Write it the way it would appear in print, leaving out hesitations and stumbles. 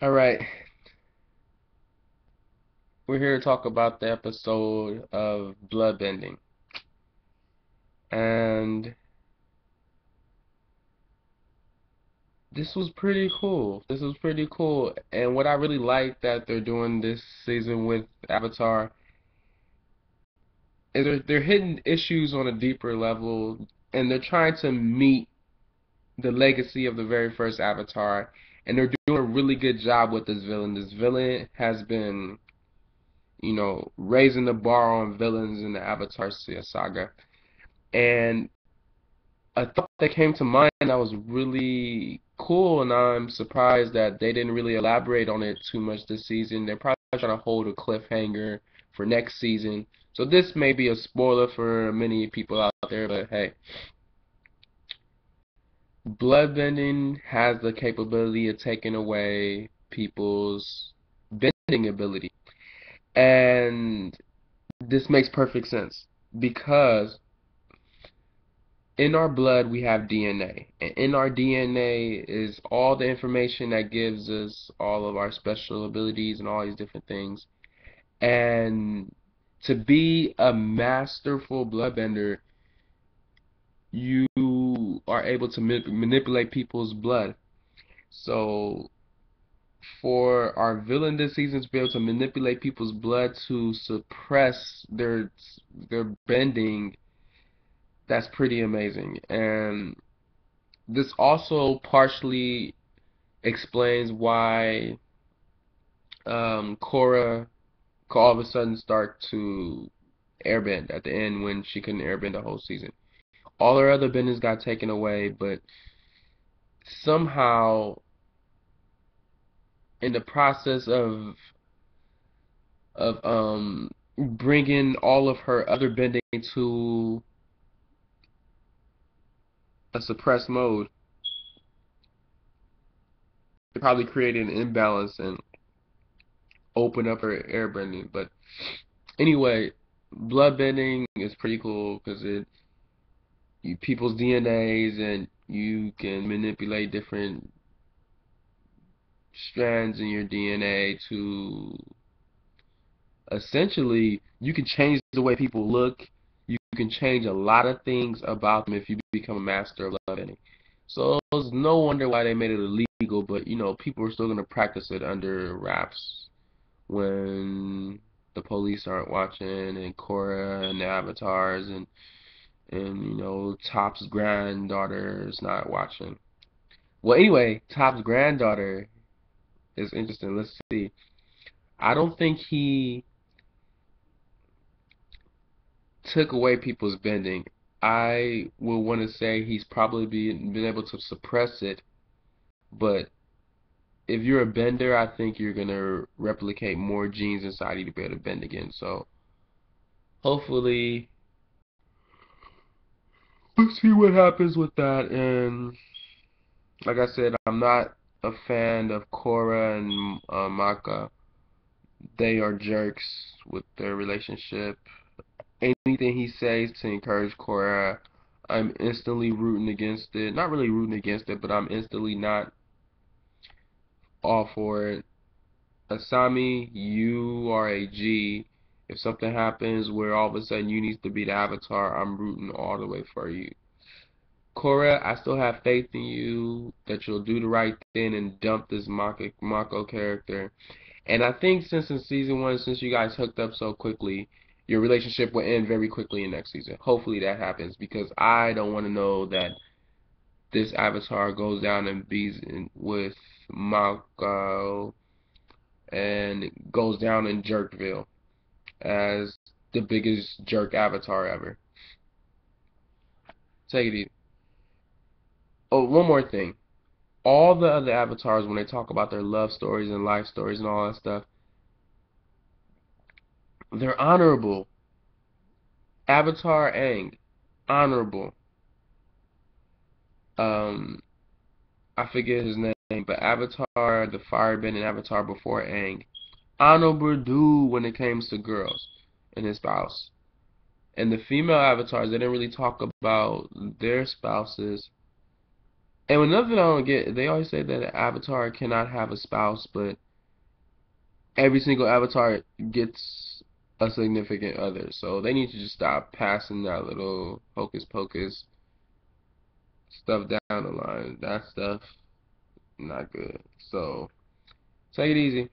All right, we're here to talk about the episode of Bloodbending. And this was pretty cool. This was pretty cool. And what I really like that they're doing this season with Avatar is they're hitting issues on a deeper level and they're trying to meet the legacy of the very first Avatar. And they're doing a really good job with this villain. This villain has been, raising the bar on villains in the Avatar saga. And a thought that came to mind that was really cool, and I'm surprised that they didn't really elaborate on it too much this season. They're probably trying to hold a cliffhanger for next season. So this may be a spoiler for many people out there, but hey, bloodbending has the capability of taking away people's bending ability. And this makes perfect sense because in our blood we have DNA, and in our DNA is all the information that gives us all of our special abilities and all these different things. And to be a masterful bloodbender, you are able to manipulate people's blood. So for our villain this season to be able to manipulate people's blood to suppress their bending, that's pretty amazing. And this also partially explains why Korra could all of a sudden start to airbend at the end when she couldn't airbend the whole season. All her other bendings got taken away, but somehow in the process of bringing all of her other bending to a suppressed mode, it probably created an imbalance and opened up her airbending. But anyway, bloodbending is pretty cool because people's DNAs and you can manipulate different strands in your DNA to essentially you can change the way people look. You can change a lot of things about them if you become a master of bloodbending. So it's no wonder why they made it illegal, but people are still gonna practice it under wraps when the police aren't watching and Korra and the avatars and Top's granddaughter is not watching. Well, anyway, Top's granddaughter is interesting. Let's see. I don't think he took away people's bending. I will want to say he's probably been able to suppress it, but if you're a bender, I think you're gonna replicate more genes inside you to be able to bend again. So hopefully, we'll see what happens with that. And like I said, I'm not a fan of Korra and Maka. They are jerks with their relationship. Anything he says to encourage Korra, I'm instantly rooting against it. Not really rooting against it, but I'm instantly not all for it. Asami, you are a G. If something happens where all of a sudden you need to be the Avatar, I'm rooting all the way for you. Korra, I still have faith in you that you'll do the right thing and dump this Mako character. And I think since in season one, since you guys hooked up so quickly, your relationship will end very quickly in next season. Hopefully that happens because I don't want to know that this Avatar goes down and bees with Mako and goes down in Jerkville as the biggest jerk Avatar ever. Take it easy. Oh, one more thing. All the other avatars, when they talk about their love stories and life stories and all that stuff, they're honorable. Avatar Aang, honorable. Um, I forget his name, but Avatar, the Firebend and Avatar before Aang, honorable dude when it comes to girls and his spouse. And the female avatars, they didn't really talk about their spouses And another thing I don't get, they always say that an avatar cannot have a spouse, but every single avatar gets a significant other. So they need to just stop passing that little hocus pocus stuff down the line. That stuff not good. So take it easy.